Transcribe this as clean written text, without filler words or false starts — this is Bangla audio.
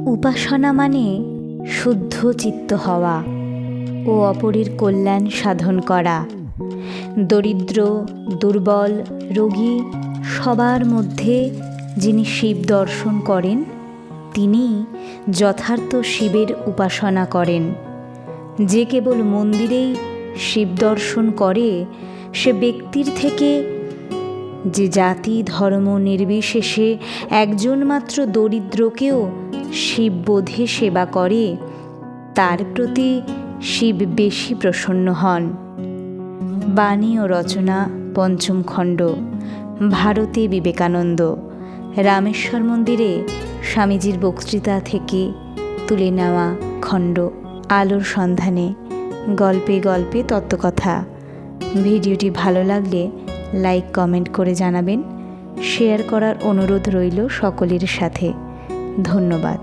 উপাসনা মানে শুদ্ধ চিত্ত হওয়া ও অপরের কল্যাণ সাধন করা। দরিদ্র, দুর্বল, রোগী সবার মধ্যে যিনি শিব দর্শন করেন তিনি যথার্থ শিবের উপাসনা করেন। যে কেবল মন্দিরেই শিব দর্শন করে সে ব্যক্তির থেকে যে জাতি ধর্ম নির্বিশেষে একজন মাত্র দরিদ্রকেও শিববোধে সেবা করে তার প্রতি শিব বেশি প্রসন্ন হন। বাণী ও রচনা পঞ্চম খণ্ড, ভারতে বিবেকানন্দ। রামেশ্বর মন্দিরে স্বামীজির বক্তৃতা থেকে তুলে নেওয়া খণ্ড। আলোর সন্ধানে, গল্পে গল্পে তত্ত্বকথা। ভিডিওটি ভালো লাগলে লাইক কমেন্ট করে জানাবেন। শেয়ার করার অনুরোধ রইল সকলের সাথে। ধন্যবাদ।